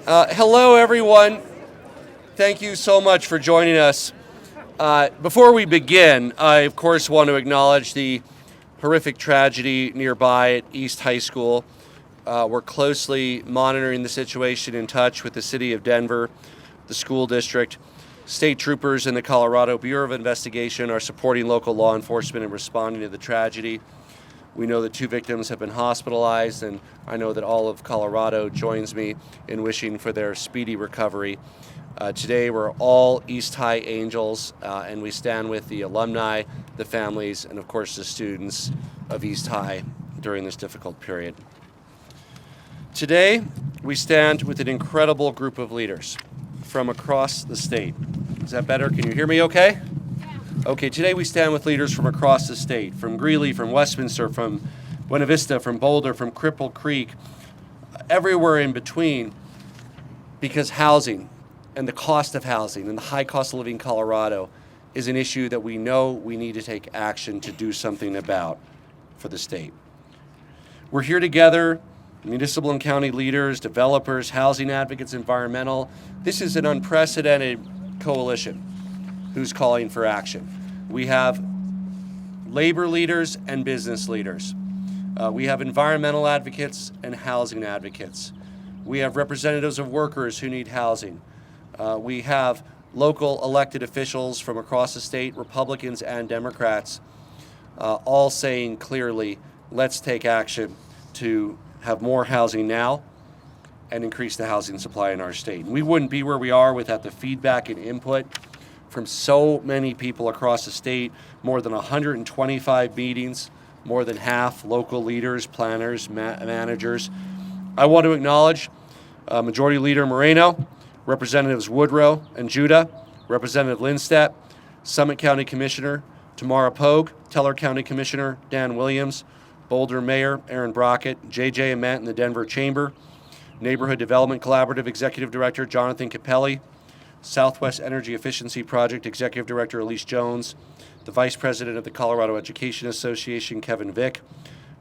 Hello, everyone. Thank you so much for joining us. Before we begin, I, of course, want to acknowledge the horrific tragedy nearby at East High School. We're closely monitoring the situation, in touch with the City of Denver, the school district. State troopers and the Colorado Bureau of Investigation are supporting local law enforcement in responding to the tragedy. We know that 2 victims have been hospitalized, and I know that all of Colorado joins me in wishing for their speedy recovery. Today we're all East High Angels, and we stand with the alumni, the families, and of course the students of East High during this difficult period. Today we stand with an incredible group of leaders from across the state. Is that better? Can you hear me okay? Okay, today we stand with leaders from across the state, from Greeley, from Westminster, from Buena Vista, from Boulder, from Cripple Creek, everywhere in between, because housing and the cost of housing and the high cost of living in Colorado is an issue that we know we need to take action to do something about for the state. We're here together, municipal and county leaders, developers, housing advocates, environmental. This is an unprecedented coalition who's calling for action. We have labor leaders and business leaders. We have environmental advocates and housing advocates. We have representatives of workers who need housing. We have local elected officials from across the state, Republicans and Democrats, all saying clearly, let's take action to have more housing now and increase the housing supply in our state. And we wouldn't be where we are without the feedback and input from so many people across the state, more than 125 meetings, more than half local leaders, planners, managers. I want to acknowledge Majority Leader Moreno, Representatives Woodrow and Judah, Representative Lindstedt, Summit County Commissioner Tamara Pogue, Teller County Commissioner Dan Williams, Boulder Mayor Aaron Brockett, J.J. Ament in the Denver Chamber, Neighborhood Development Collaborative Executive Director Jonathan Capelli, Southwest Energy Efficiency Project Executive Director Elise Jones, the Vice President of the Colorado Education Association Kevin Vick,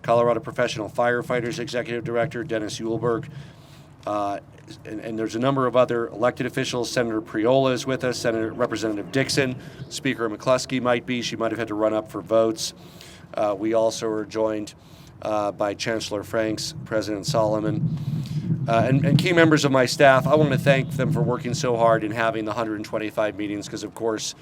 Colorado Professional Firefighters Executive Director Dennis Uhlberg, and there's a number of other elected officials. Senator Priola is with us, Representative Dixon, Speaker McCluskey might be. She might have had to run up for votes. We also are joined by Chancellor Franks, President Solomon, and key members of my staff. I want to thank them for working so hard in having the 125 meetings, because of course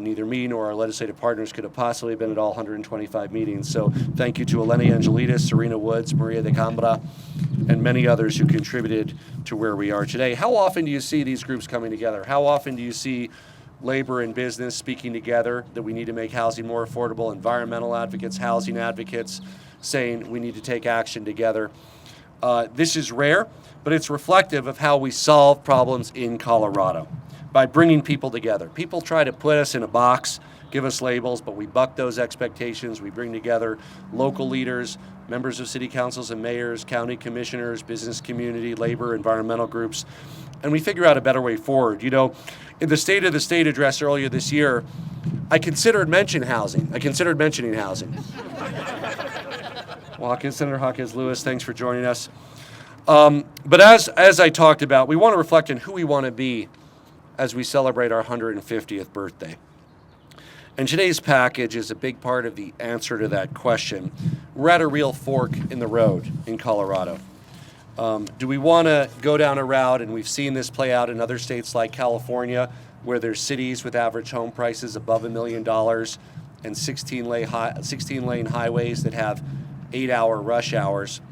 neither me nor our legislative partners could have possibly been at all 125 meetings. So thank you to Eleni Angelidis, Serena Woods, Maria de Cambra, and many others who contributed to where we are today. How often do you see these groups coming together? How often do you see labor and business speaking together that we need to make housing more affordable, environmental advocates, housing advocates saying we need to take action together? This is rare, but it's reflective of how we solve problems in Colorado, by bringing people together. People try to put us in a box, give us labels, but we buck those expectations. We bring together local leaders, members of city councils and mayors, county commissioners, business community, labor, environmental groups, and we figure out a better way forward. You know, in the State of the State address earlier this year, I considered mentioning housing. Senator Hawkins Lewis, thanks for joining us. But as I talked about, we want to reflect on who we want to be as we celebrate our 150th birthday. And today's package is a big part of the answer to that question. We're at a real fork in the road in Colorado. Do we want to go down a route, and we've seen this play out in other states like California, where there's cities with average home prices above $1 million and 16-lane highways that have 8-hour rush hours?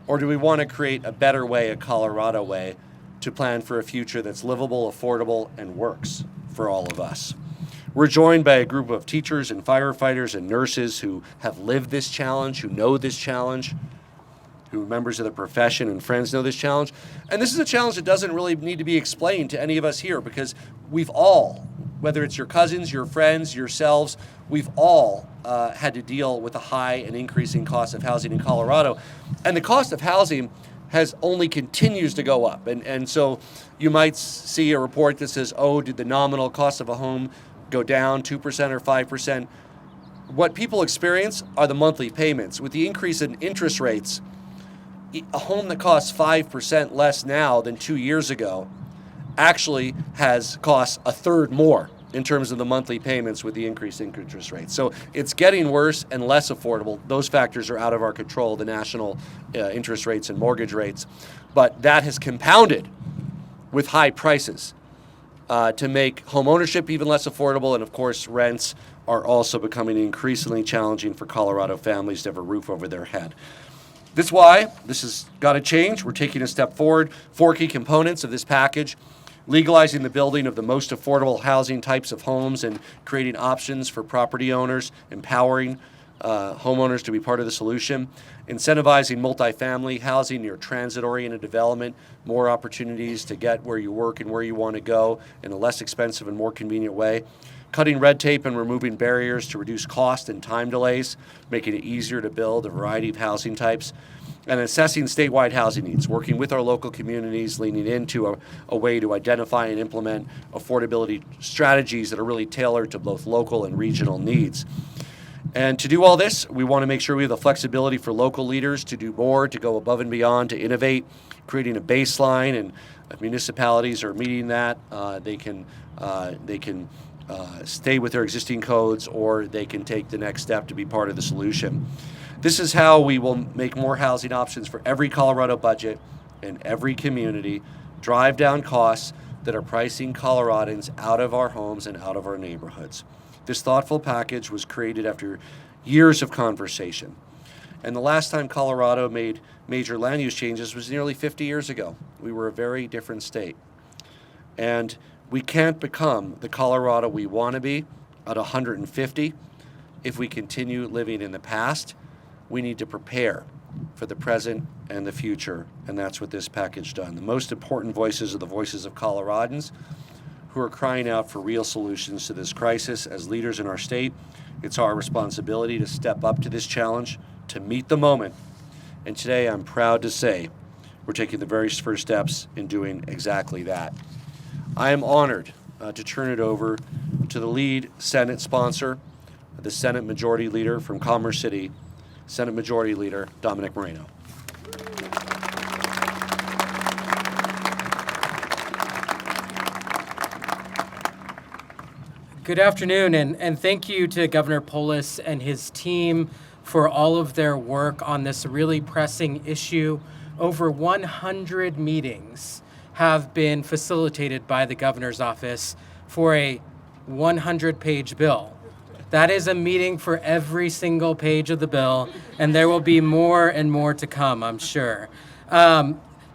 Or do we want to create a better way, a Colorado way, to plan for a future that's livable, affordable, and works for all of us? We're joined by a group of teachers and firefighters and nurses who have lived this challenge, who know this challenge, who members of the profession and friends know this challenge. And this is a challenge that doesn't really need to be explained to any of us here, because we've all, whether it's your cousins, your friends, yourselves, we've all had to deal with a high and increasing cost of housing in Colorado. And the cost of housing has only continues to go up. And so you might see a report that says, oh, did the nominal cost of a home go down 2% or 5%? What people experience are the monthly payments. With the increase in interest rates, a home that costs 5% less now than 2 years ago actually has costs a third more in terms of the monthly payments with the increased interest rates. So it's getting worse and less affordable. Those factors are out of our control, the national interest rates and mortgage rates. But that has compounded with high prices to make home ownership even less affordable. And of course, rents are also becoming increasingly challenging for Colorado families to have a roof over their head. This is why this has got to change. We're taking a step forward. 4 key components of this package: legalizing the building of the most affordable housing types of homes and creating options for property owners, empowering homeowners to be part of the solution, incentivizing multifamily housing near transit-oriented development, more opportunities to get where you work and where you want to go in a less expensive and more convenient way, cutting red tape and removing barriers to reduce cost and time delays, making it easier to build a variety of housing types, and assessing statewide housing needs, working with our local communities, leaning into a way to identify and implement affordability strategies that are really tailored to both local and regional needs. And to do all this, we want to make sure we have the flexibility for local leaders to do more, to go above and beyond, to innovate, creating a baseline, and if municipalities are meeting that, they can stay with their existing codes, or they can take the next step to be part of the solution. This is how we will make more housing options for every Colorado budget and every community, drive down costs that are pricing Coloradans out of our homes and out of our neighborhoods. This thoughtful package was created after years of conversation. And the last time Colorado made major land use changes was nearly 50 years ago. We were a very different state. And we can't become the Colorado we want to be at 150 if we continue living in the past. We need to prepare for the present and the future, and that's what this package does. The most important voices are the voices of Coloradans who are crying out for real solutions to this crisis. As leaders in our state, it's our responsibility to step up to this challenge, to meet the moment. And today I'm proud to say we're taking the very first steps in doing exactly that. I am honored to turn it over to the lead Senate sponsor, the Senate Majority Leader from Commerce City, Senate Majority Leader Dominic Moreno. Good afternoon, and thank you to Governor Polis and his team for all of their work on this really pressing issue. Over 100 meetings have been facilitated by the governor's office for a 100-page bill. That is a meeting for every single page of the bill, and there will be more and more to come, I'm sure.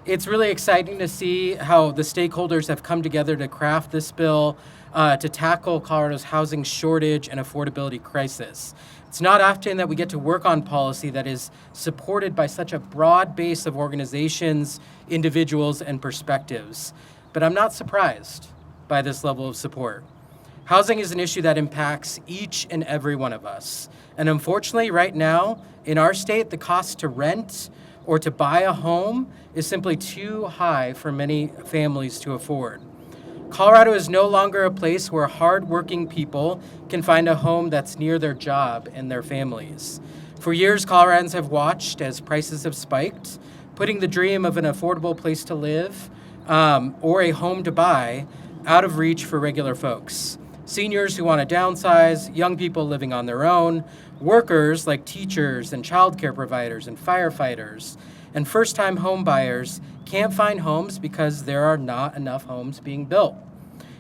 It's really exciting to see how the stakeholders have come together to craft this bill to tackle Colorado's housing shortage and affordability crisis. It's not often that we get to work on policy that is supported by such a broad base of organizations, individuals, and perspectives. But I'm not surprised by this level of support. Housing is an issue that impacts each and every one of us. And unfortunately, right now, in our state, the cost to rent or to buy a home is simply too high for many families to afford. Colorado is no longer a place where hardworking people can find a home that's near their job and their families. For years, Coloradans have watched as prices have spiked, putting the dream of an affordable place to live or a home to buy out of reach for regular folks. Seniors who want to downsize, young people living on their own, workers like teachers and childcare providers and firefighters, and first-time home buyers can't find homes because there are not enough homes being built.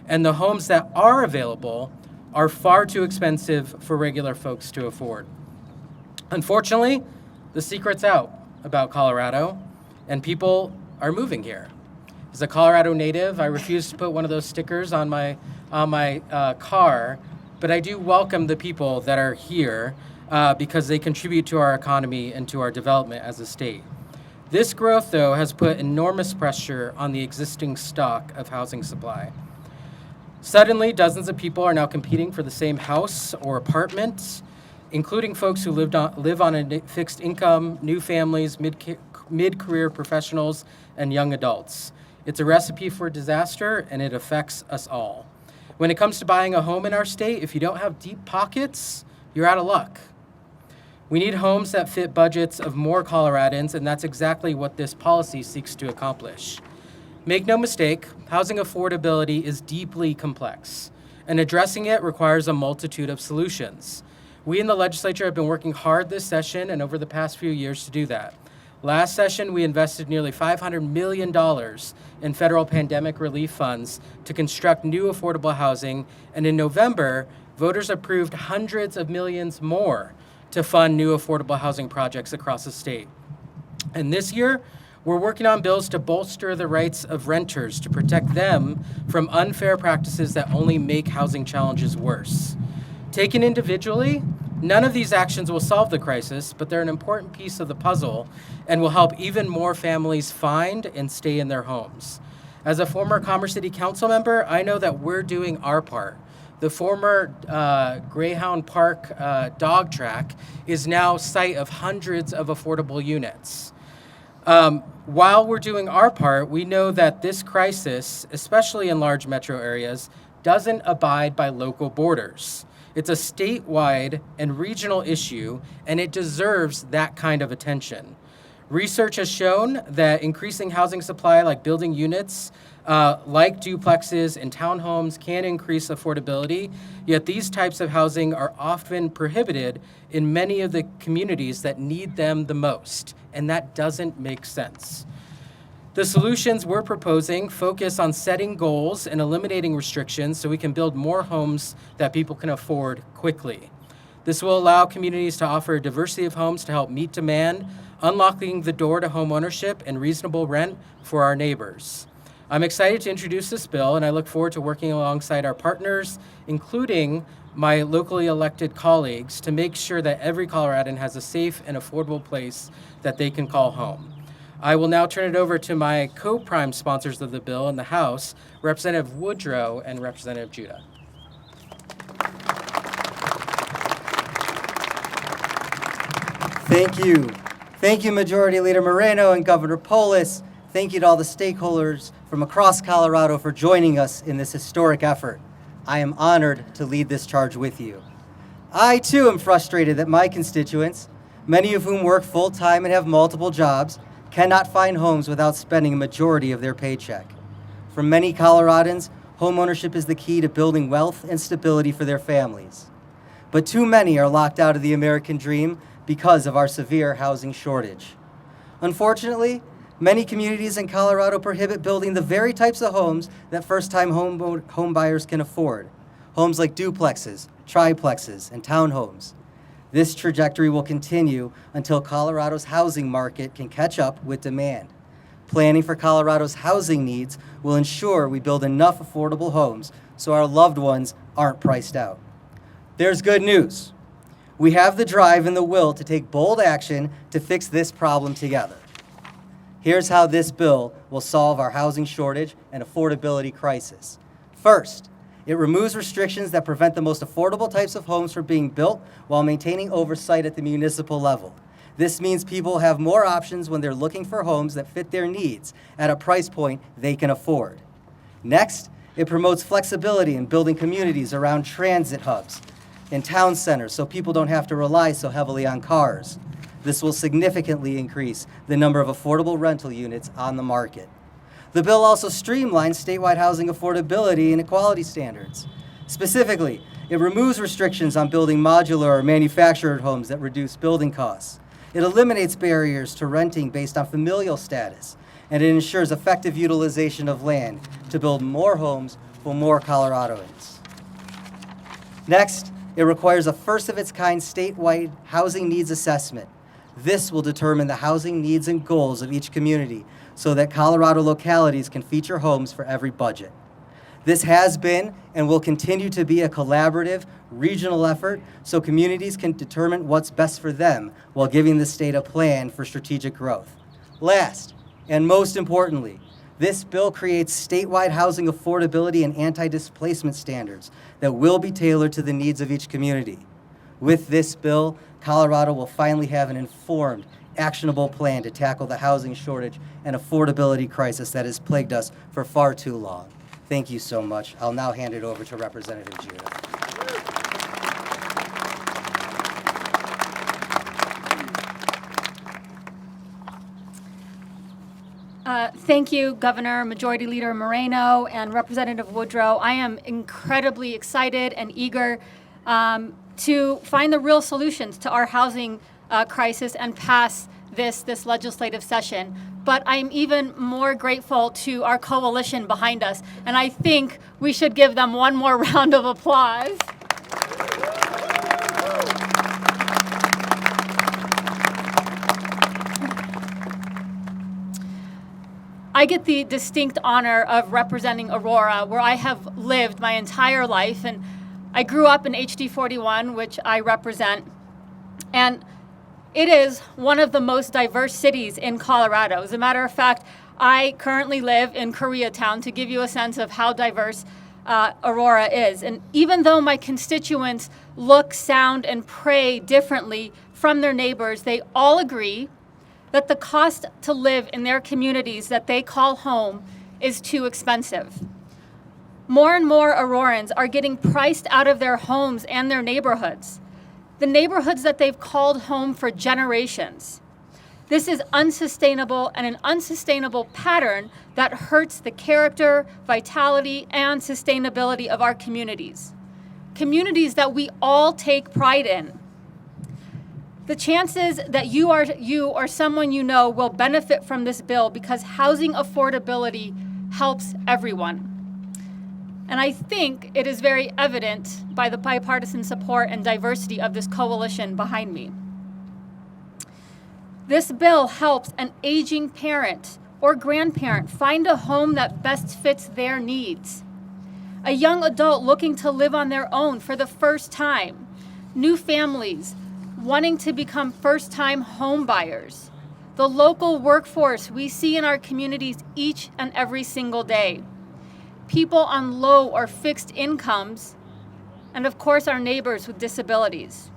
And the homes that are available are far too expensive for regular folks to afford. Unfortunately, the secret's out about Colorado, and people are moving here. As a Colorado native, I refuse to put one of those stickers on my car, but I do welcome the people that are here because they contribute to our economy and to our development as a state. This growth, though, has put enormous pressure on the existing stock of housing supply. Suddenly, dozens of people are now competing for the same house or apartment, including folks who live on a fixed income, new families, mid-career professionals, and young adults. It's a recipe for disaster, and it affects us all. When it comes to buying a home in our state, if you don't have deep pockets, you're out of luck. We need homes that fit budgets of more Coloradans, and that's exactly what this policy seeks to accomplish. Make no mistake, housing affordability is deeply complex, and addressing it requires a multitude of solutions. We in the legislature have been working hard this session and over the past few years to do that. Last session, we invested nearly $500 million in federal pandemic relief funds to construct new affordable housing, and in November, voters approved hundreds of millions more to fund new affordable housing projects across the state. And this year, we're working on bills to bolster the rights of renters to protect them from unfair practices that only make housing challenges worse. Taken individually, none of these actions will solve the crisis, but they're an important piece of the puzzle and will help even more families find and stay in their homes. As a former Commerce City Council member, I know that we're doing our part. The former Greyhound Park dog track is now site of hundreds of affordable units. While we're doing our part, we know that this crisis, especially in large metro areas, doesn't abide by local borders. It's a statewide and regional issue, and it deserves that kind of attention. Research has shown that increasing housing supply, like building units, like duplexes and townhomes, can increase affordability, yet these types of housing are often prohibited in many of the communities that need them the most, and that doesn't make sense. The solutions we're proposing focus on setting goals and eliminating restrictions so we can build more homes that people can afford quickly. This will allow communities to offer a diversity of homes to help meet demand, unlocking the door to home ownership and reasonable rent for our neighbors. I'm excited to introduce this bill, and I look forward to working alongside our partners, including my locally elected colleagues, to make sure that every Coloradan has a safe and affordable place that they can call home. I will now turn it over to my co-prime sponsors of the bill in the House, Representative Woodrow and Representative Judah. Thank you. Thank you, Majority Leader Moreno and Governor Polis. Thank you to all the stakeholders from across Colorado for joining us in this historic effort. I am honored to lead this charge with you. I, too, am frustrated that my constituents, many of whom work full-time and have multiple jobs, cannot find homes without spending a majority of their paycheck. For many Coloradans, homeownership is the key to building wealth and stability for their families. But too many are locked out of the American dream because of our severe housing shortage. Unfortunately, many communities in Colorado prohibit building the very types of homes that first-time home buyers can afford. Homes like duplexes, triplexes, and townhomes. This trajectory will continue until Colorado's housing market can catch up with demand. Planning for Colorado's housing needs will ensure we build enough affordable homes so our loved ones aren't priced out. There's good news. We have the drive and the will to take bold action to fix this problem together. Here's how this bill will solve our housing shortage and affordability crisis. First, it removes restrictions that prevent the most affordable types of homes from being built while maintaining oversight at the municipal level. This means people have more options when they're looking for homes that fit their needs at a price point they can afford. Next, it promotes flexibility in building communities around transit hubs and town centers so people don't have to rely so heavily on cars. This will significantly increase the number of affordable rental units on the market. The bill also streamlines statewide housing affordability and equality standards. Specifically, it removes restrictions on building modular or manufactured homes that reduce building costs. It eliminates barriers to renting based on familial status, and it ensures effective utilization of land to build more homes for more Coloradoans. Next, it requires a first-of-its-kind statewide housing needs assessment. This will determine the housing needs and goals of each community so that Colorado localities can feature homes for every budget. This has been and will continue to be a collaborative, regional effort so communities can determine what's best for them while giving the state a plan for strategic growth. Last, and most importantly, this bill creates statewide housing affordability and anti-displacement standards that will be tailored to the needs of each community. With this bill, Colorado will finally have an informed, actionable plan to tackle the housing shortage and affordability crisis that has plagued us for far too long. Thank you so much. I'll now hand it over to Representative Judah. Thank you, Governor, Majority Leader Moreno, and Representative Woodrow. I am incredibly excited and eager to find the real solutions to our housing crisis and pass this legislative session. But I'm even more grateful to our coalition behind us, and I think we should give them one more round of applause. I get the distinct honor of representing Aurora, where I have lived my entire life, and I grew up in HD 41, which I represent, and it is one of the most diverse cities in Colorado. As a matter of fact, I currently live in Koreatown, to give you a sense of how diverse Aurora is. And even though my constituents look, sound, and pray differently from their neighbors, they all agree that the cost to live in their communities that they call home is too expensive. More and more Aurorans are getting priced out of their homes and their neighborhoods, the neighborhoods that they've called home for generations. This is unsustainable, and an unsustainable pattern that hurts the character, vitality, and sustainability of our communities. Communities that we all take pride in. The chances that you or someone you know will benefit from this bill, because housing affordability helps everyone. And I think it is very evident by the bipartisan support and diversity of this coalition behind me. This bill helps an aging parent or grandparent find a home that best fits their needs. A young adult looking to live on their own for the first time. New families wanting to become first-time home buyers. The local workforce we see in our communities each and every single day. People on low or fixed incomes, and of course our neighbors with disabilities.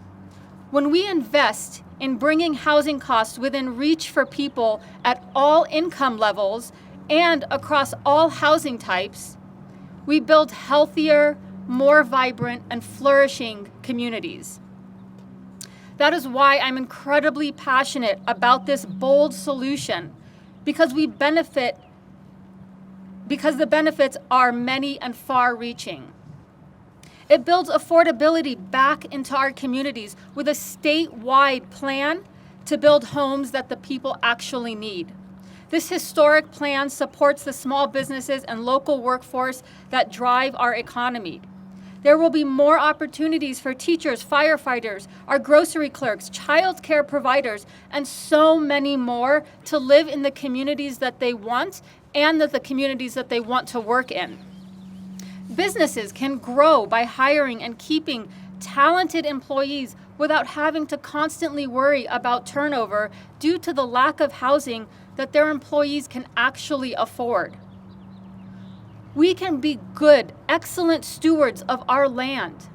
When we invest in bringing housing costs within reach for people at all income levels and across all housing types, we build healthier, more vibrant, and flourishing communities. That is why I'm incredibly passionate about this bold solution, because the benefits are many and far-reaching. It builds affordability back into our communities with a statewide plan to build homes that the people actually need. This historic plan supports the small businesses and local workforce that drive our economy. There will be more opportunities for teachers, firefighters, our grocery clerks, child care providers, and so many more to live in the communities that they want and the communities that they want to work in. Businesses can grow by hiring and keeping talented employees without having to constantly worry about turnover due to the lack of housing that their employees can actually afford. We can be good, excellent stewards of our land.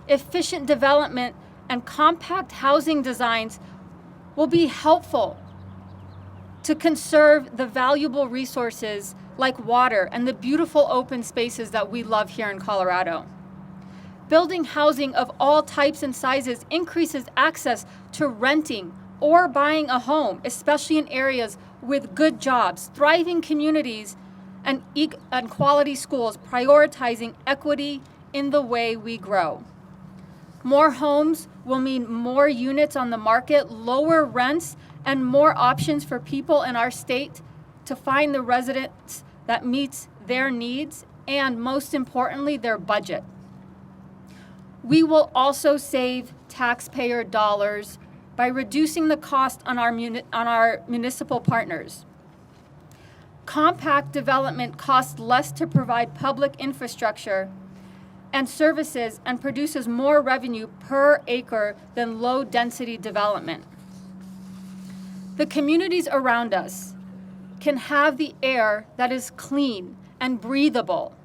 Efficient development and compact housing designs will be helpful to conserve the valuable resources like water and the beautiful open spaces that we love here in Colorado. Building housing of all types and sizes increases access to renting or buying a home, especially in areas with good jobs, thriving communities, and quality schools, prioritizing equity in the way we grow. More homes will mean more units on the market, lower rents, and more options for people in our state to find the residence that meets their needs and, most importantly, their budget. We will also save taxpayer dollars by reducing the cost on our municipal partners. Compact development costs less to provide public infrastructure and services and produces more revenue per acre than low-density development. The communities around us can have the air that is clean and breathable.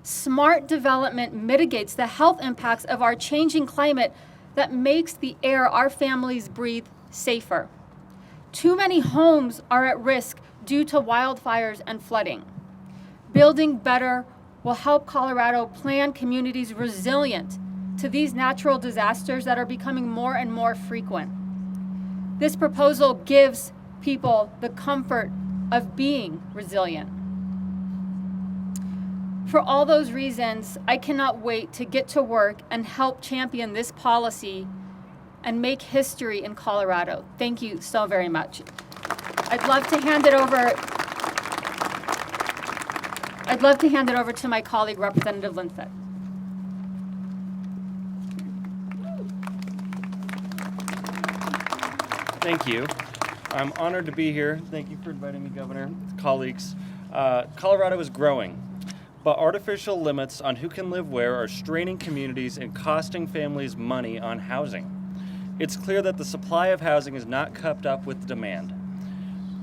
Smart development mitigates the health impacts of our changing climate that makes the air our families breathe safer. Too many homes are at risk due to wildfires and flooding. Building better will help Colorado plan communities resilient to these natural disasters that are becoming more and more frequent. This proposal gives people the comfort of being resilient. For all those reasons, I cannot wait to get to work and help champion this policy and make history in Colorado. Thank you so very much. I'd love to hand it over to my colleague, Representative Lindseth. Thank you. I'm honored to be here. Thank you for inviting me, Governor, colleagues. Colorado is growing, but artificial limits on who can live where are straining communities and costing families money on housing. It's clear that the supply of housing is not kept up with the demand.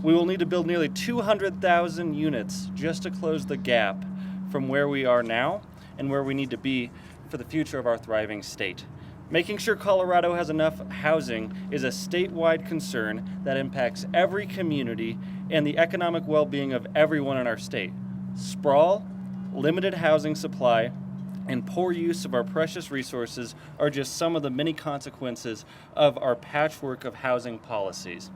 We will need to build nearly 200,000 units just to close the gap from where we are now and where we need to be for the future of our thriving state. Making sure Colorado has enough housing is a statewide concern that impacts every community and the economic well-being of everyone in our state. Sprawl, limited housing supply, and poor use of our precious resources are just some of the many consequences of our patchwork of housing policies.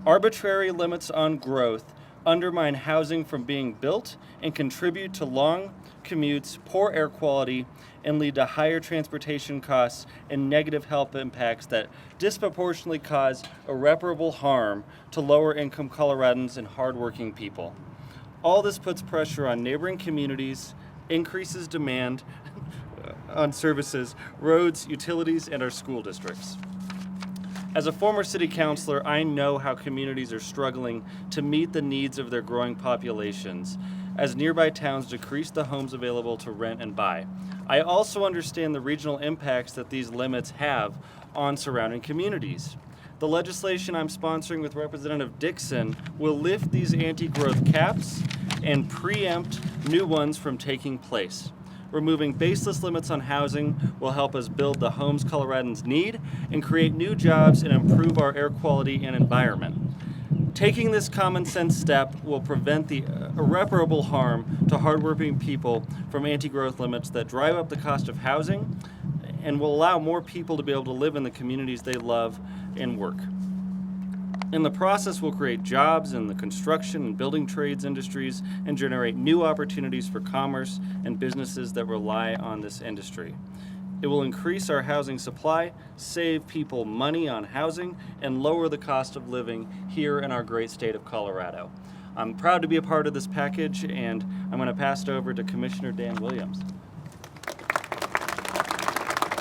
Arbitrary limits on growth undermine housing from being built and contribute to long commutes, poor air quality, and lead to higher transportation costs and negative health impacts that disproportionately cause irreparable harm to lower income Coloradans and hardworking people. All this puts pressure on neighboring communities, increases demand on services, roads, utilities, and our school districts. As a former city councilor, I know how communities are struggling to meet the needs of their growing populations as nearby towns decrease the homes available to rent and buy. I also understand the regional impacts that these limits have on surrounding communities. The legislation I'm sponsoring with Representative Dixon will lift these anti-growth caps and preempt new ones from taking place. Removing baseless limits on housing will help us build the homes Coloradans need and create new jobs and improve our air quality and environment. Taking this common sense step will prevent the irreparable harm to hardworking people from anti-growth limits that drive up the cost of housing and will allow more people to be able to live in the communities they love and work. In the process, we'll create jobs in the construction and building trades industries and generate new opportunities for commerce and businesses that rely on this industry. It will increase our housing supply, save people money on housing, and lower the cost of living here in our great state of Colorado. I'm proud to be a part of this package, and I'm going to pass it over to Commissioner Dan Williams.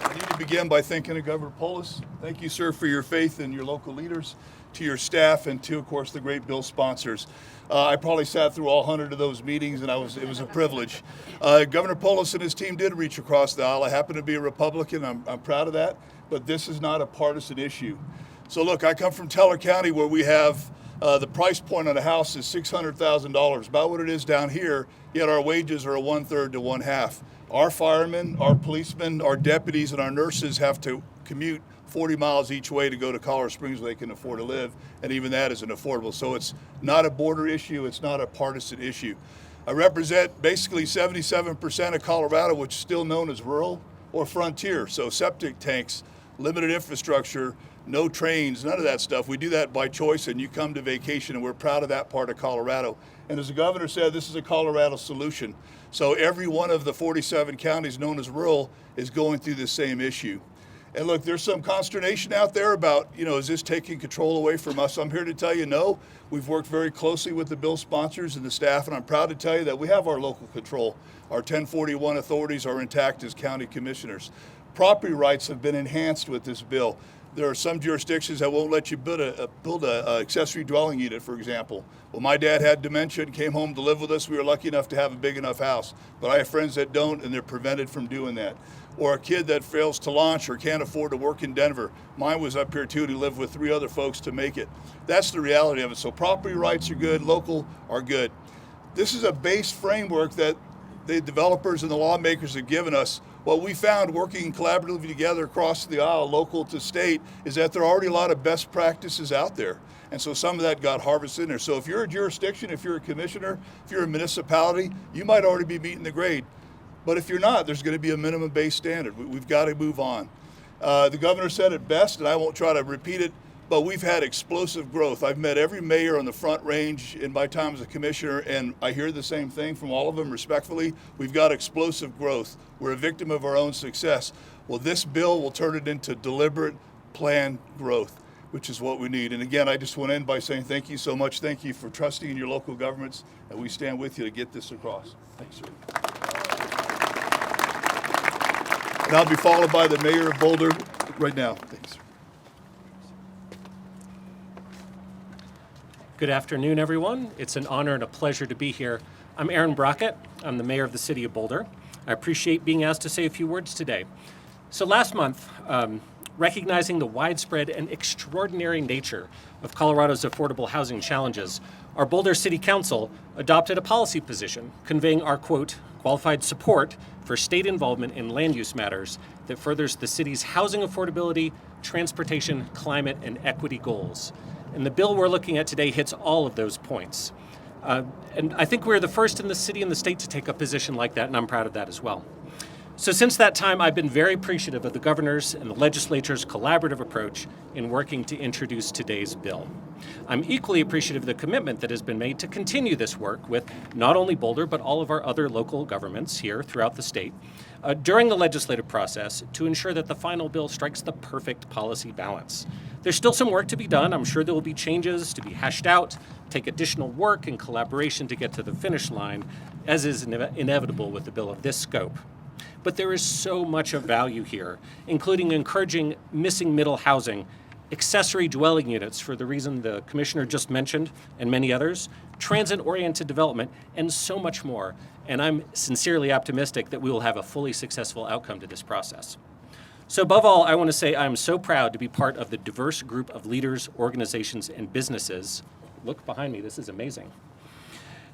I need to begin by thanking Governor Polis. Thank you, sir, for your faith in your local leaders, to your staff, and to, of course, the great bill sponsors. I probably sat through all 100 of those meetings, and it was a privilege. Governor Polis and his team did reach across the aisle. I happen to be a Republican. I'm proud of that, but this is not a partisan issue. So look, I come from Teller County, where we have the price point on a house is $600,000, about what it is down here, yet our wages are a 1/3 to 1/2. Our firemen, our policemen, our deputies, and our nurses have to commute 40 miles each way to go to Colorado Springs where they can afford to live, and even that isn't affordable. So it's not a border issue, it's not a partisan issue. I represent basically 77% of Colorado, which is still known as rural or frontier. So septic tanks, limited infrastructure, no trains, none of that stuff. We do that by choice, and you come to vacation, and we're proud of that part of Colorado. And as the governor said, this is a Colorado solution. So every one of the 47 counties known as rural is going through the same issue. And look, there's some consternation out there about, is this taking control away from us? I'm here to tell you, no. We've worked very closely with the bill sponsors and the staff, and I'm proud to tell you that we have our local control. Our 1041 authorities are intact as county commissioners. Property rights have been enhanced with this bill. There are some jurisdictions that won't let you build a accessory dwelling unit, for example. Well, my dad had dementia and came home to live with us. We were lucky enough to have a big enough house. But I have friends that don't, and they're prevented from doing that. Or a kid that fails to launch or can't afford to work in Denver. Mine was up here too, and he lived with 3 other folks to make it. That's the reality of it. So property rights are good, local are good. This is a base framework that the developers and the lawmakers have given us. What we found working collaboratively together across the aisle, local to state, is that there are already a lot of best practices out there. And so some of that got harvested in there. So if you're a jurisdiction, if you're a commissioner, if you're a municipality, you might already be meeting the grade. But if you're not, there's going to be a minimum base standard. We've got to move on. The governor said it best, and I won't try to repeat it. but we've had explosive growth. I've met every mayor on the Front Range in my time as a commissioner, and I hear the same thing from all of them respectfully. We've got explosive growth. We're a victim of our own success. Well, this bill will turn it into deliberate, planned growth, which is what we need. And again, I just want to end by saying thank you so much. Thank you for trusting in your local governments, and we stand with you to get this across. Thanks, sir. And I'll be followed by the mayor of Boulder right now. Thanks. Good afternoon, everyone. It's an honor and a pleasure to be here. I'm Aaron Brockett. I'm the mayor of the city of Boulder. I appreciate being asked to say a few words today. So last month, recognizing the widespread and extraordinary nature of Colorado's affordable housing challenges, our Boulder City Council adopted a policy position conveying our, quote, qualified support for state involvement in land use matters that furthers the city's housing affordability, transportation, climate, and equity goals. And the bill we're looking at today hits all of those points. And I think we're the first in the city and the state to take a position like that, and I'm proud of that as well. So since that time, I've been very appreciative of the governor's and the legislature's collaborative approach in working to introduce today's bill. I'm equally appreciative of the commitment that has been made to continue this work with not only Boulder, but all of our other local governments here throughout the state during the legislative process to ensure that the final bill strikes the perfect policy balance. There's still some work to be done. I'm sure there will be changes to be hashed out, take additional work and collaboration to get to the finish line, as is inevitable with a bill of this scope. But there is so much of value here, including encouraging missing middle housing, accessory dwelling units for the reason the commissioner just mentioned, and many others, transit-oriented development, and so much more. And I'm sincerely optimistic that we will have a fully successful outcome to this process. So above all, I want to say I'm so proud to be part of the diverse group of leaders, organizations, and businesses. Look behind me, this is amazing.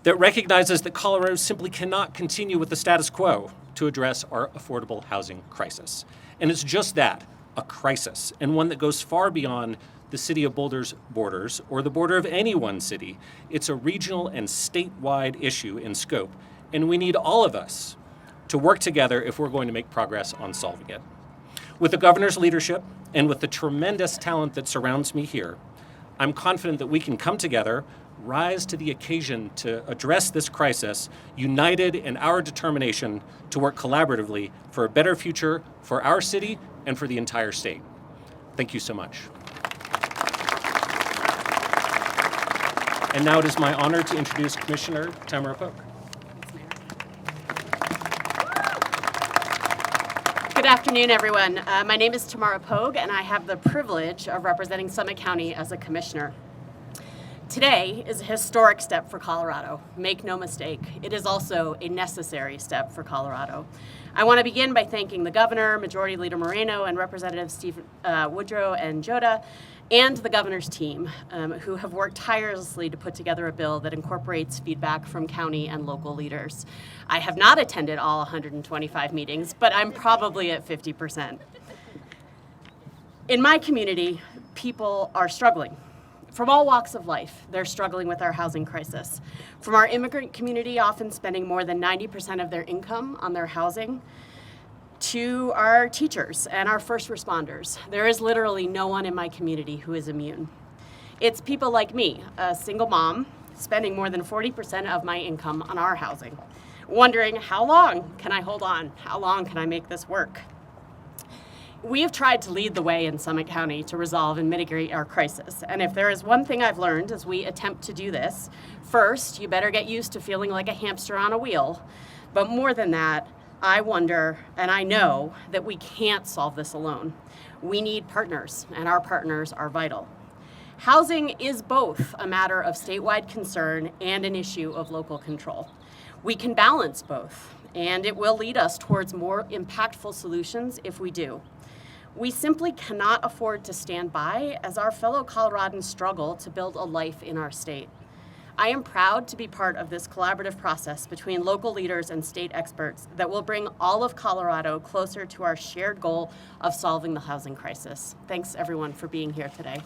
That recognizes that Colorado simply cannot continue with the status quo to address our affordable housing crisis. And it's just that, a crisis, and one that goes far beyond the city of Boulder's borders or the border of any one city. It's a regional and statewide issue in scope, and we need all of us to work together if we're going to make progress on solving it. With the governor's leadership and with the tremendous talent that surrounds me here, I'm confident that we can come together, rise to the occasion to address this crisis, united in our determination to work collaboratively for a better future for our city and for the entire state. Thank you so much. And now it is my honor to introduce Commissioner Tamara Polk. Good afternoon, everyone. My name is Tamara Pogue, and I have the privilege of representing Summit County as a commissioner. Today is a historic step for Colorado. Make no mistake, it is also a necessary step for Colorado. I want to begin by thanking the governor, Majority Leader Moreno, and Representatives Steve Woodrow and Joda, and the governor's team, who have worked tirelessly to put together a bill that incorporates feedback from county and local leaders. I have not attended all 125 meetings, but I'm probably at 50%. In my community, people are struggling. From all walks of life, they're struggling with our housing crisis. From our immigrant community, often spending more than 90% of their income on their housing, to our teachers and our first responders. There is literally no one in my community who is immune. It's people like me, a single mom, spending more than 40% of my income on our housing, wondering how long can I hold on? How long can I make this work? We have tried to lead the way in Summit County to resolve and mitigate our crisis. And if there is one thing I've learned as we attempt to do this, first, you better get used to feeling like a hamster on a wheel. But more than that, I wonder, and I know, that we can't solve this alone. We need partners, and our partners are vital. Housing is both a matter of statewide concern and an issue of local control. We can balance both, and it will lead us towards more impactful solutions if we do. We simply cannot afford to stand by as our fellow Coloradans struggle to build a life in our state. I am proud to be part of this collaborative process between local leaders and state experts that will bring all of Colorado closer to our shared goal of solving the housing crisis. Thanks, everyone, for being here today.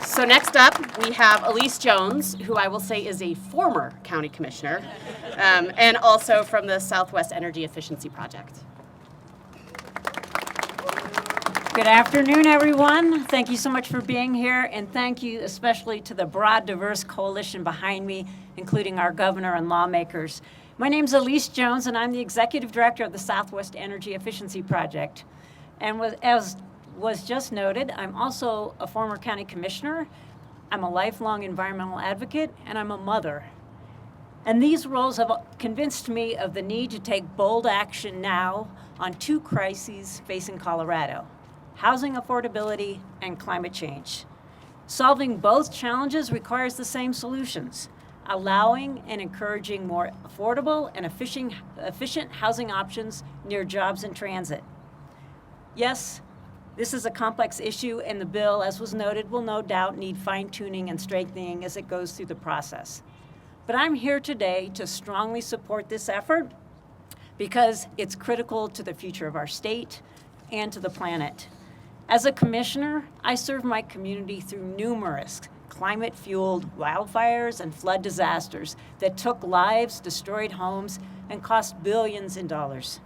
So next up, we have Elise Jones, who I will say is a former county commissioner, and also from the Southwest Energy Efficiency Project. Good afternoon, everyone. Thank you so much for being here, and thank you especially to the broad, diverse coalition behind me, including our governor and lawmakers. My name is Elise Jones, and I'm the executive director of the Southwest Energy Efficiency Project. And as was just noted, I'm also a former county commissioner. I'm a lifelong environmental advocate, and I'm a mother. And these roles have convinced me of the need to take bold action now on two crises facing Colorado: housing affordability and climate change. Solving both challenges requires the same solutions: allowing and encouraging more affordable and efficient housing options near jobs and transit. Yes, this is a complex issue, and the bill, as was noted, will no doubt need fine-tuning and strengthening as it goes through the process. But I'm here today to strongly support this effort because it's critical to the future of our state and to the planet. As a commissioner, I serve my community through numerous climate-fueled wildfires and flood disasters that took lives, destroyed homes, and cost billions in dollars.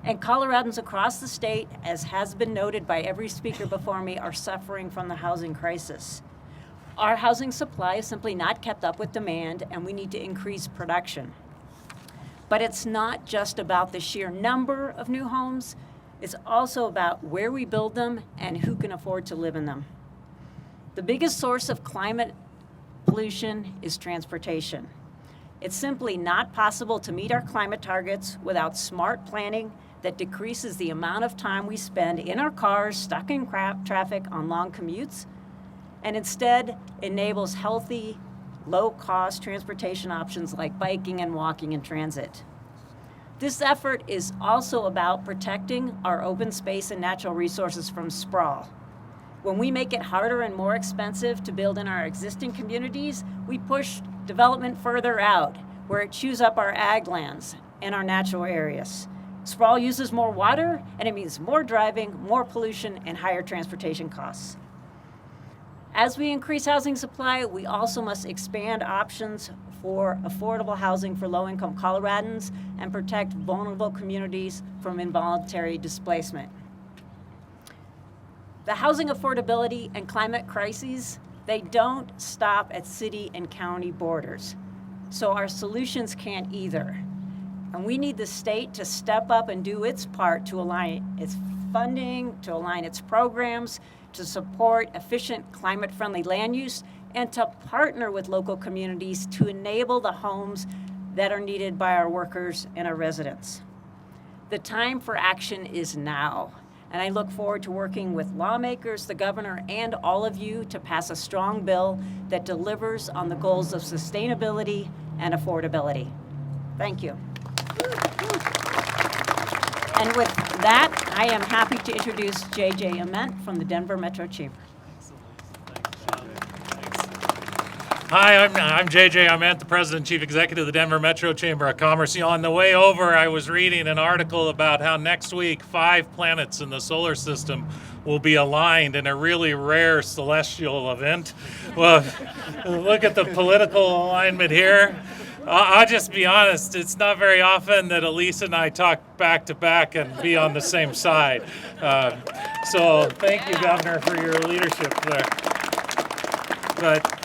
And Coloradans across the state, as has been noted by every speaker before me, are suffering from the housing crisis. Our housing supply is simply not kept up with demand, and we need to increase production. But it's not just about the sheer number of new homes. It's also about where we build them and who can afford to live in them. The biggest source of climate pollution is transportation. It's simply not possible to meet our climate targets without smart planning that decreases the amount of time we spend in our cars stuck in traffic on long commutes, and instead enables healthy, low-cost transportation options like biking and walking in transit. This effort is also about protecting our open space and natural resources from sprawl. When we make it harder and more expensive to build in our existing communities, we push development further out, where it chews up our ag lands and our natural areas. Sprawl uses more water, and it means more driving, more pollution, and higher transportation costs. As we increase housing supply, we also must expand options for affordable housing for low-income Coloradans and protect vulnerable communities from involuntary displacement. The housing affordability and climate crises, they don't stop at city and county borders. So our solutions can't either. And we need the state to step up and do its part to align its funding, to align its programs, to support efficient climate-friendly land use, and to partner with local communities to enable the homes that are needed by our workers and our residents. The time for action is now, and I look forward to working with lawmakers, the governor, and all of you to pass a strong bill that delivers on the goals of sustainability and affordability. Thank you. And with that, I am happy to introduce J.J. Ament from the Denver Metro Chamber. Hi, I'm J.J. Ament, the President and Chief Executive of the Denver Metro Chamber of Commerce. On the way over, I was reading an article about how next week 5 planets in the solar system will be aligned in a really rare celestial event. Well, look at the political alignment here. I'll just be honest, it's not very often that Elise and I talk back to back and be on the same side. So thank you, Governor, for your leadership there. But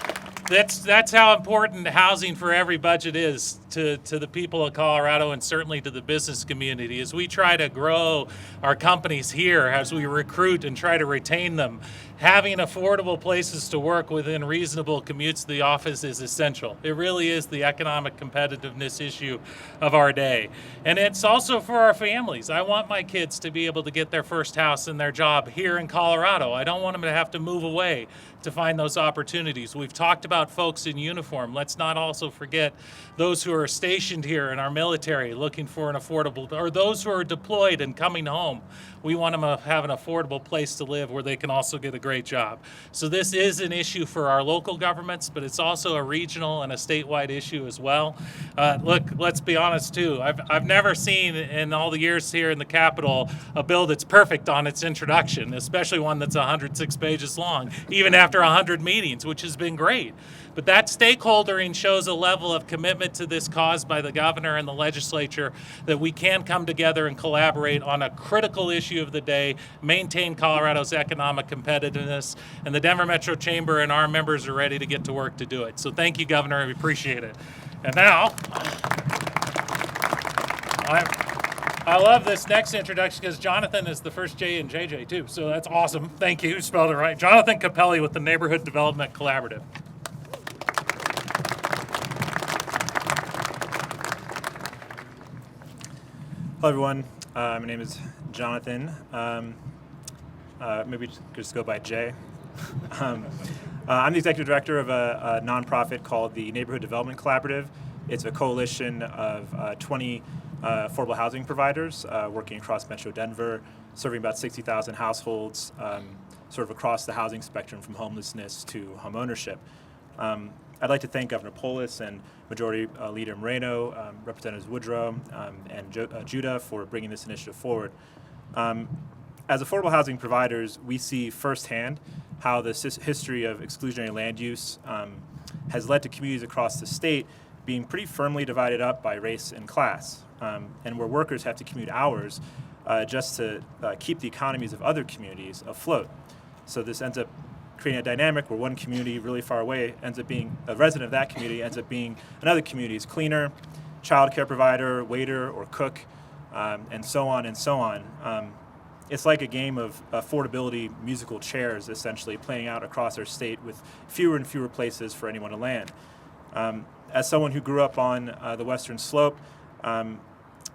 that's how important housing for every budget is to the people of Colorado and certainly to the business community. As we try to grow our companies here, as we recruit and try to retain them, having affordable places to work within reasonable commutes to the office is essential. It really is the economic competitiveness issue of our day. And it's also for our families. I want my kids to be able to get their first house and their job here in Colorado. I don't want them to have to move away to find those opportunities. We've talked about folks in uniform. Let's not also forget those who are stationed here in our military looking for an affordable, or those who are deployed and coming home. We want them to have an affordable place to live where they can also get a great job. So this is an issue for our local governments, but it's also a regional and a statewide issue as well. Look, let's be honest too. I've never seen in all the years here in the Capitol a bill that's perfect on its introduction, especially one that's 106 pages long, even after 100 meetings, which has been great. But that stakeholdering shows a level of commitment to this cause by the governor and the legislature that we can come together and collaborate on a critical issue of the day, maintain Colorado's economic competitiveness, and the Denver Metro Chamber and our members are ready to get to work to do it. So thank you, Governor. We appreciate it. And now, I love this next introduction because Jonathan is the first J in JJ too. So that's awesome. Thank you. You spelled it right. Jonathan Capelli with the Neighborhood Development Collaborative. Hello, everyone. My name is Jonathan. Maybe just go by Jay. I'm the executive director of a nonprofit called the Neighborhood Development Collaborative. It's a coalition of 20 affordable housing providers working across Metro Denver, serving about 60,000 households, sort of across the housing spectrum from homelessness to home ownership. I'd like to thank Governor Polis and Majority Leader Moreno, Representatives Woodrow, and Judah for bringing this initiative forward. As affordable housing providers, we see firsthand how the history of exclusionary land use has led to communities across the state being pretty firmly divided up by race and class, and where workers have to commute hours just to keep the economies of other communities afloat. So this ends up creating a dynamic where one community really far away ends up being a resident of that community, ends up being another community's cleaner, child care provider, waiter, or cook, and so on and so on. It's like a game of affordability musical chairs, essentially, playing out across our state with fewer and fewer places for anyone to land. As someone who grew up on the Western Slope,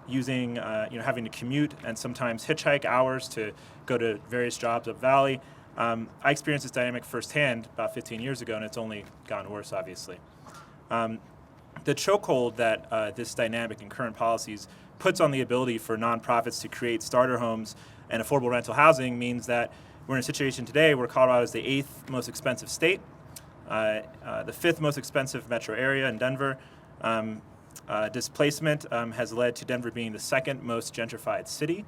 using, having to commute and sometimes hitchhike hours to go to various jobs up valley, I experienced this dynamic firsthand about 15 years ago, and it's only gotten worse, obviously. The chokehold that this dynamic and current policies puts on the ability for nonprofits to create starter homes and affordable rental housing means that we're in a situation today where Colorado is the 8th most expensive state, the 5th most expensive metro area in Denver. Displacement has led to Denver being the 2nd most gentrified city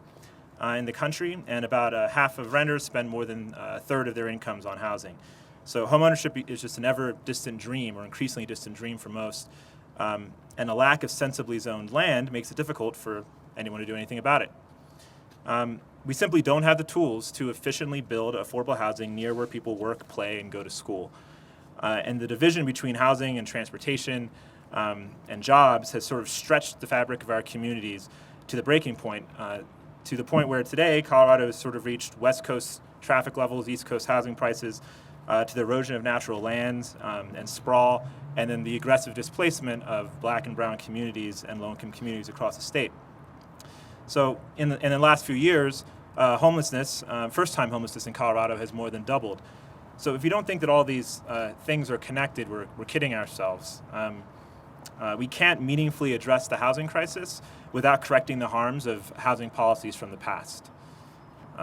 in the country, and about half of renters spend more than a third of their incomes on housing. So homeownership is just an ever-distant dream, or increasingly distant dream for most, and a lack of sensibly zoned land makes it difficult for anyone to do anything about it. We simply don't have the tools to efficiently build affordable housing near where people work, play, and go to school. And the division between housing and transportation and jobs has sort of stretched the fabric of our communities to the breaking point, to the point where today Colorado has sort of reached West Coast traffic levels, East Coast housing prices, to the erosion of natural lands and sprawl, and then the aggressive displacement of Black and brown communities and low-income communities across the state. So in the last few years, homelessness, first-time homelessness in Colorado has more than doubled. So if you don't think that all these things are connected, we're kidding ourselves. We can't meaningfully address the housing crisis without correcting the harms of housing policies from the past.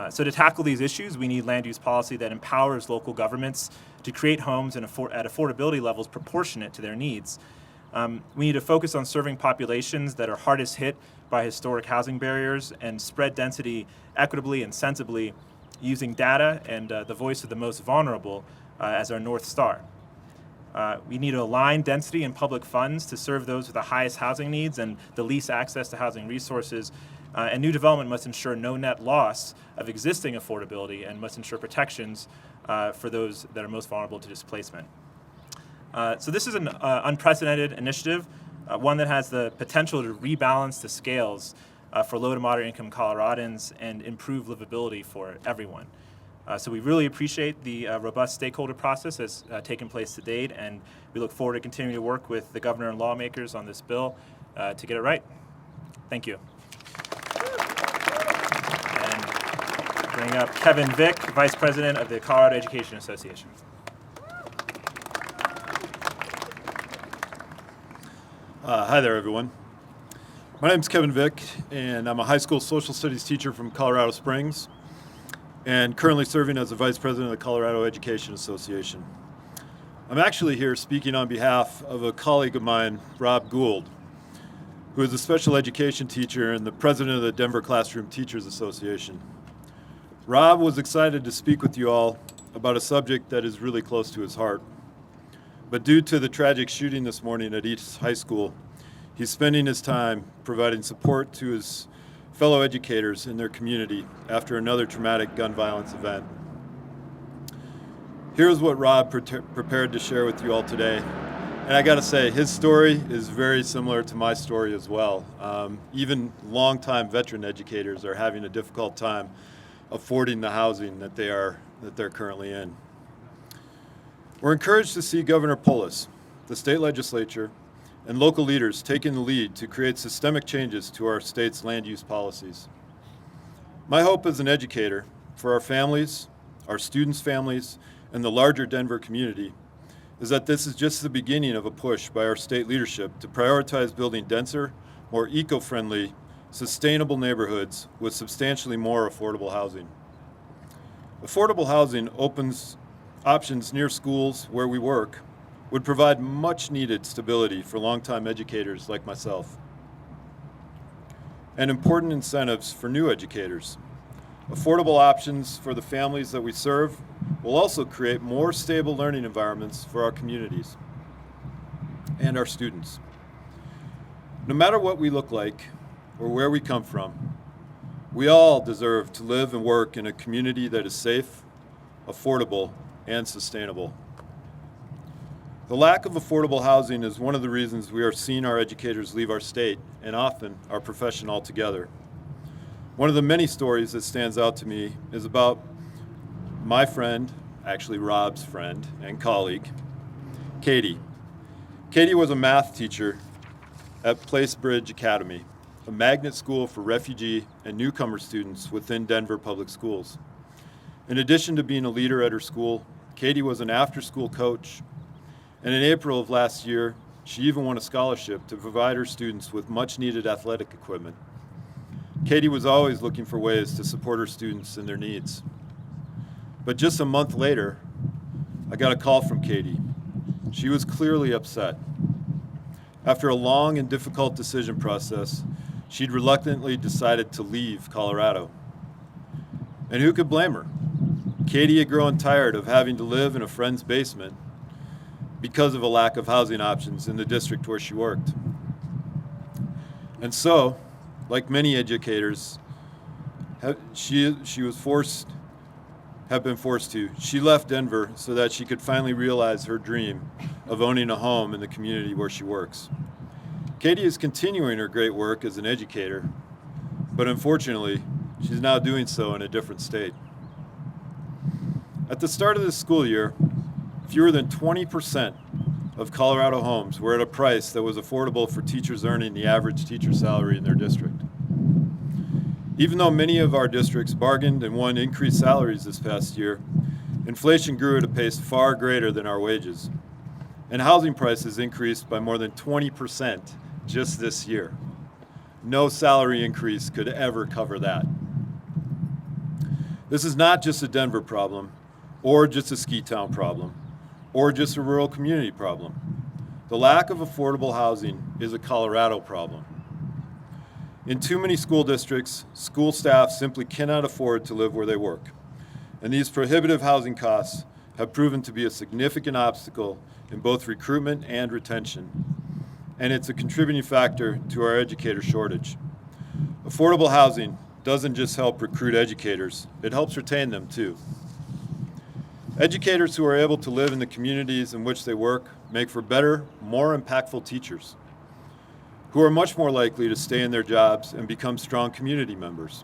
So to tackle these issues, we need land use policy that empowers local governments to create homes at affordability levels proportionate to their needs. We need to focus on serving populations that are hardest hit by historic housing barriers and spread density equitably and sensibly using data and the voice of the most vulnerable as our North Star. We need to align density and public funds to serve those with the highest housing needs and the least access to housing resources. And new development must ensure no net loss of existing affordability and must ensure protections for those that are most vulnerable to displacement. So this is an unprecedented initiative, one that has the potential to rebalance the scales for low to moderate income Coloradans and improve livability for everyone. So we really appreciate the robust stakeholder process that's taken place to date, and we look forward to continuing to work with the governor and lawmakers on this bill to get it right. Thank you. And bring up Kevin Vick, Vice President of the Colorado Education Association. Hi there, everyone. My name is Kevin Vick, and I'm a high school social studies teacher from Colorado Springs. and currently serving as the Vice President of the Colorado Education Association. I'm actually here speaking on behalf of a colleague of mine, Rob Gould, who is a special education teacher and the President of the Denver Classroom Teachers Association. Rob was excited to speak with you all about a subject that is really close to his heart. But due to the tragic shooting this morning at East High School, he's spending his time providing support to his fellow educators in their community after another traumatic gun violence event. Here's what Rob prepared to share with you all today. And I gotta say, his story is very similar to my story as well. Even longtime veteran educators are having a difficult time affording the housing that they're currently in. We're encouraged to see Governor Polis, the state legislature, and local leaders taking the lead to create systemic changes to our state's land use policies. My hope as an educator for our families, our students' families, and the larger Denver community is that this is just the beginning of a push by our state leadership to prioritize building denser, more eco-friendly, sustainable neighborhoods with substantially more affordable housing. Affordable housing opens options near schools where we work, would provide much needed stability for longtime educators like myself, and important incentives for new educators. Affordable options for the families that we serve will also create more stable learning environments for our communities and our students. No matter what we look like or where we come from, we all deserve to live and work in a community that is safe, affordable, and sustainable. The lack of affordable housing is one of the reasons we are seeing our educators leave our state and often our profession altogether. One of the many stories that stands out to me is about my friend, actually Rob's friend and colleague, Katie. Katie was a math teacher at Place Bridge Academy, a magnet school for refugee and newcomer students within Denver Public Schools. In addition to being a leader at her school, Katie was an after-school coach, and in April of last year, she even won a scholarship to provide her students with much-needed athletic equipment. Katie was always looking for ways to support her students and their needs. But just a month later, I got a call from Katie. She was clearly upset. After a long and difficult decision process, she'd reluctantly decided to leave Colorado. And who could blame her? Katie had grown tired of having to live in a friend's basement because of a lack of housing options in the district where she worked. And so, like many educators, she been forced to. She left Denver so that she could finally realize her dream of owning a home in the community where she works. Katie is continuing her great work as an educator, but unfortunately, she's now doing so in a different state. At the start of this school year, fewer than 20% of Colorado homes were at a price that was affordable for teachers earning the average teacher salary in their district. Even though many of our districts bargained and won increased salaries this past year, inflation grew at a pace far greater than our wages, and housing prices increased by more than 20% just this year. No salary increase could ever cover that. This is not just a Denver problem, or just a ski town problem, or just a rural community problem. The lack of affordable housing is a Colorado problem. In too many school districts, school staff simply cannot afford to live where they work. And these prohibitive housing costs have proven to be a significant obstacle in both recruitment and retention. And it's a contributing factor to our educator shortage. Affordable housing doesn't just help recruit educators, it helps retain them too. Educators who are able to live in the communities in which they work make for better, more impactful teachers, who are much more likely to stay in their jobs and become strong community members.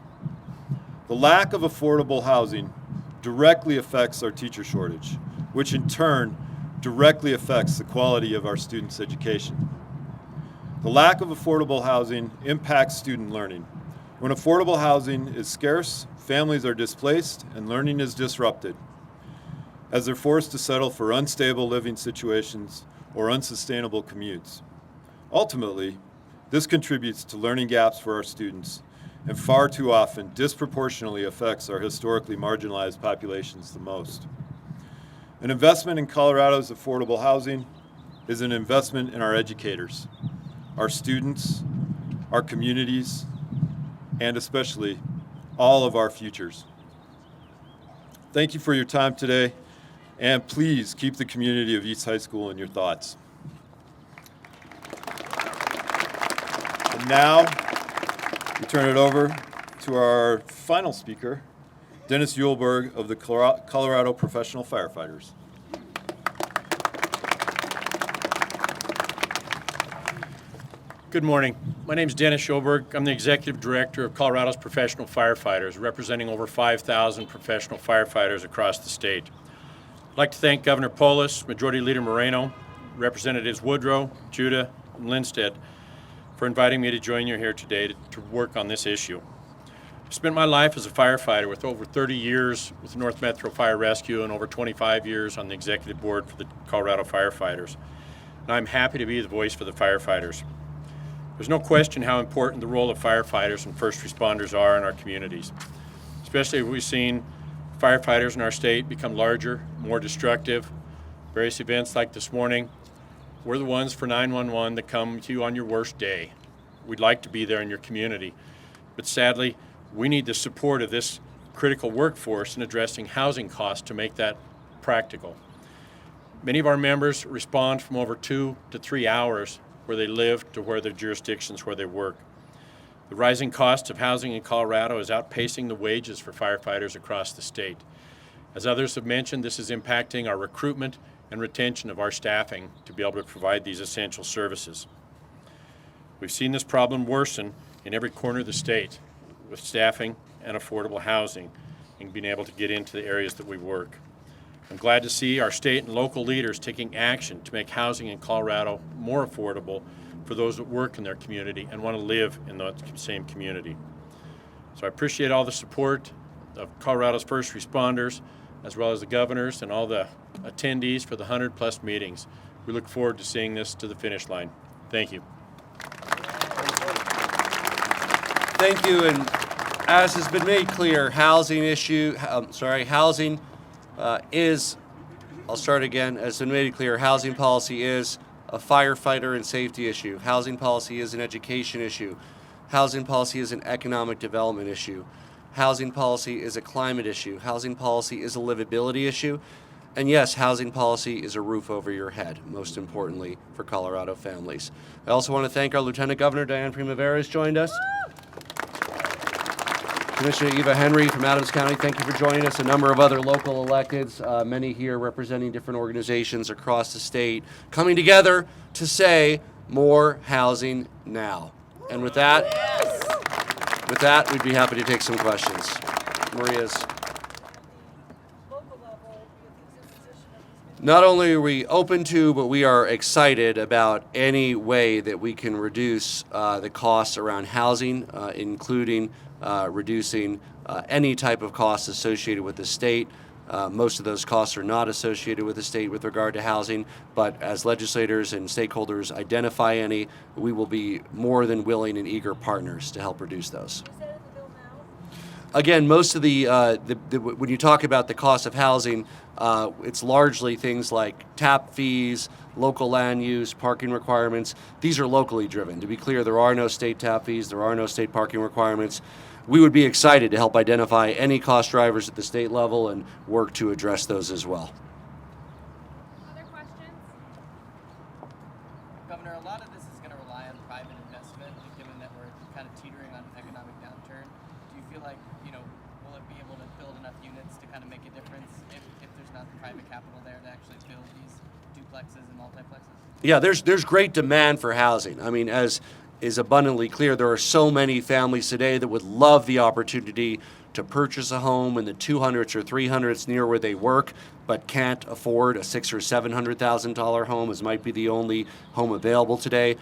The lack of affordable housing directly affects our teacher shortage, which in turn directly affects the quality of our students' education. The lack of affordable housing impacts student learning. When affordable housing is scarce, families are displaced and learning is disrupted, as they're forced to settle for unstable living situations or unsustainable commutes. Ultimately, this contributes to learning gaps for our students and far too often disproportionately affects our historically marginalized populations the most. An investment in Colorado's affordable housing is an investment in our educators, our students, our communities, and especially all of our futures. Thank you for your time today, and please keep the community of East High School in your thoughts. And now, we turn it over to our final speaker, Dennis Uhlberg of the Colorado Professional Firefighters. Good morning. My name is Dennis Uhlberg. I'm the Executive Director of Colorado's Professional Firefighters, representing over 5,000 professional firefighters across the state. I'd like to thank Governor Polis, Majority Leader Moreno, Representatives Woodrow, Judah, and Lindstedt for inviting me to join you here today to work on this issue. I've spent my life as a firefighter with over 30 years with North Metro Fire Rescue and over 25 years on the executive board for the Colorado Firefighters. And I'm happy to be the voice for the firefighters. There's no question how important the role of firefighters and first responders are in our communities, especially as we've seen firefighters in our state become larger, more destructive. Various events like this morning, we're the ones for 911 that come to you on your worst day. We'd like to be there in your community, but sadly, we need the support of this critical workforce in addressing housing costs to make that practical. Many of our members respond from over 2 to 3 hours where they live to where their jurisdictions where they work. The rising cost of housing in Colorado is outpacing the wages for firefighters across the state. As others have mentioned, this is impacting our recruitment and retention of our staffing to be able to provide these essential services. We've seen this problem worsen in every corner of the state with staffing and affordable housing and being able to get into the areas that we work. I'm glad to see our state and local leaders taking action to make housing in Colorado more affordable for those that work in their community and want to live in the same community. So I appreciate all the support of Colorado's first responders, as well as the governors and all the attendees for the 100+ meetings. We look forward to seeing this to the finish line. Thank you. Thank you, and as has been made clear, housing is, I'll start again, as has been made clear, housing policy is a firefighter and safety issue. Housing policy is an education issue. Housing policy is an economic development issue. Housing policy is a climate issue. Housing policy is a livability issue. And yes, housing policy is a roof over your head, most importantly, for Colorado families. I also want to thank our Lieutenant Governor, Diane Primavera, who's joined us. Commissioner Eva Henry from Adams County, thank you for joining us. A number of other local electeds, many here representing different organizations across the state, coming together to say more housing now. And with that, we'd be happy to take some questions. Maria's. Not only are we open to, but we are excited about any way that we can reduce the costs around housing, including reducing any type of costs associated with the state. Most of those costs are not associated with the state with regard to housing, but as legislators and stakeholders identify any, we will be more than willing and eager partners to help reduce those. Again, most of when you talk about the cost of housing, it's largely things like tap fees, local land use, parking requirements. These are locally driven. To be clear, there are no state tap fees, there are no state parking requirements. We would be excited to help identify any cost drivers at the state level and work to address those as well. Other questions? Governor, a lot of this is going to rely on private investment, given that we're kind of teetering on an economic downturn. Do you feel like, will it be able to build enough units to kind of make a difference if there's not the private capital there to actually build these duplexes and multiplexes? Yeah, there's great demand for housing. I mean, as is abundantly clear, there are so many families today that would love the opportunity to purchase a home in the 200s or 300s near where they work, but can't afford a $600,000 or $700,000 home, as might be the only home available today.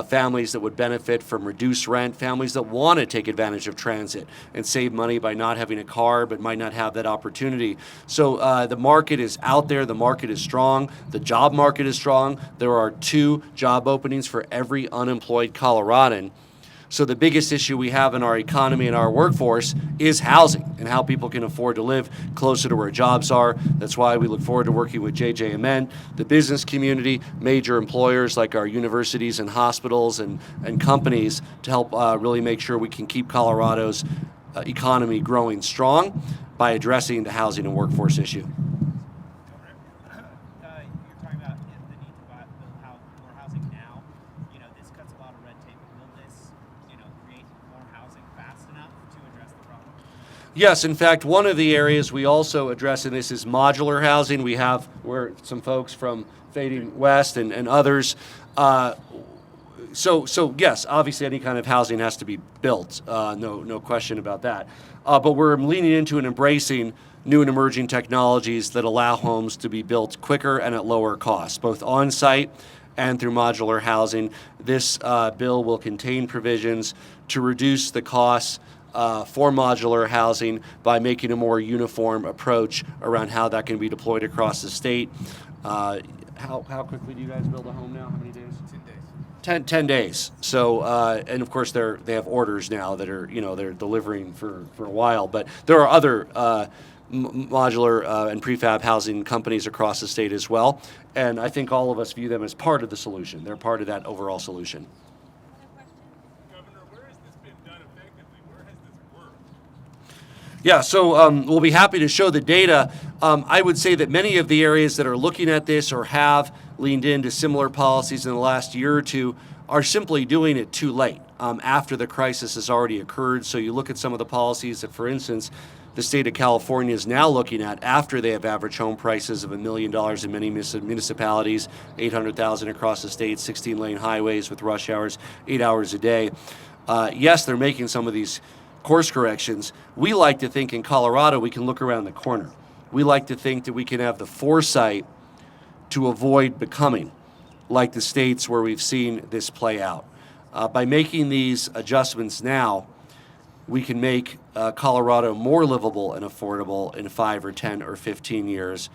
Families that would benefit from reduced rent, families that want to take advantage of transit and save money by not having a car, but might not have that opportunity. So the market is out there. The market is strong. The job market is strong. There are 2 job openings for every unemployed Coloradan. So the biggest issue we have in our economy and our workforce is housing and how people can afford to live closer to where jobs are. That's why we look forward to working with JJ and Men, the business community, major employers like our universities and hospitals and companies to help really make sure we can keep Colorado's economy growing strong by addressing the housing and workforce issue. You're talking about the need to build more housing now. This cuts a lot of red tape. Will this, create more housing fast enough to address the problem? Yes, in fact, one of the areas we also address in this is modular housing. We have where some folks from Fading West and others. So yes, obviously any kind of housing has to be built. No question about that. But we're leaning into and embracing new and emerging technologies that allow homes to be built quicker and at lower cost, both on-site and through modular housing. This bill will contain provisions to reduce the costs for modular housing by making a more uniform approach around how that can be deployed across the state. How quickly do you guys build a home now? How many days? 10 days. So, and of course they have orders now that are, they're delivering for a while, but there are other modular and prefab housing companies across the state as well. And I think all of us view them as part of the solution. They're part of that overall solution. Governor, where has this been done effectively? Where has this worked? Yeah, so we'll be happy to show the data. I would say that many of the areas that are looking at this or have leaned into similar policies in the last year or two are simply doing it too late after the crisis has already occurred. So you look at some of the policies that, for instance, the state of California is now looking at after they have average home prices of $1 million in many municipalities, 800,000 across the state, 16-lane highways with rush hours, 8 hours a day. Yes, they're making some of these course corrections. We like to think in Colorado we can look around the corner. We like to think that we can have the foresight to avoid becoming like the states where we've seen this play out. By making these adjustments now, we can make Colorado more livable and affordable in 5 or 10 or 15 years,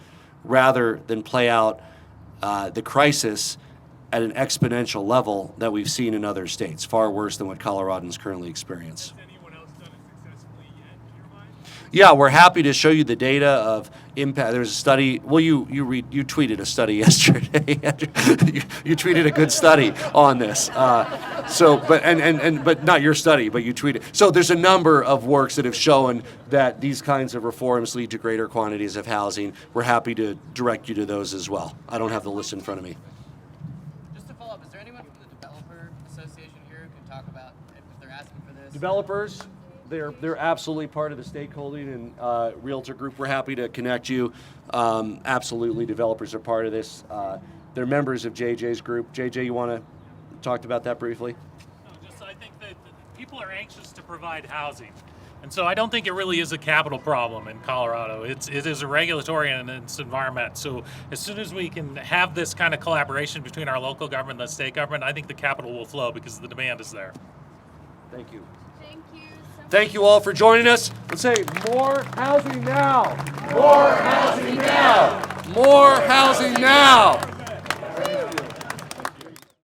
rather than play out the crisis at an exponential level that we've seen in other states, far worse than what Coloradans currently experience. Yeah, we're happy to show you the data of impact. There's a study. Well, you tweeted a study yesterday. you tweeted a good study on this. But not your study, but you tweeted. So there's a number of works that have shown that these kinds of reforms lead to greater quantities of housing. We're happy to direct you to those as well. I don't have the list in front of me. Just to follow up, is there anyone from the Developer Association here who can talk about if they're asking for this? Developers. They're absolutely part of the stakeholding and realtor group. We're happy to connect you. Absolutely, developers are part of this. They're members of JJ's group. JJ, you want to talk about that briefly? No, just I think that people are anxious to provide housing. And so I don't think it really is a capital problem in Colorado. It is a regulatory and it's environment. So as soon as we can have this kind of collaboration between our local government and the state government, I think the capital will flow because the demand is there. Thank you. Thank you. Thank you all for joining us. Let's say more housing now. More housing now. More housing now.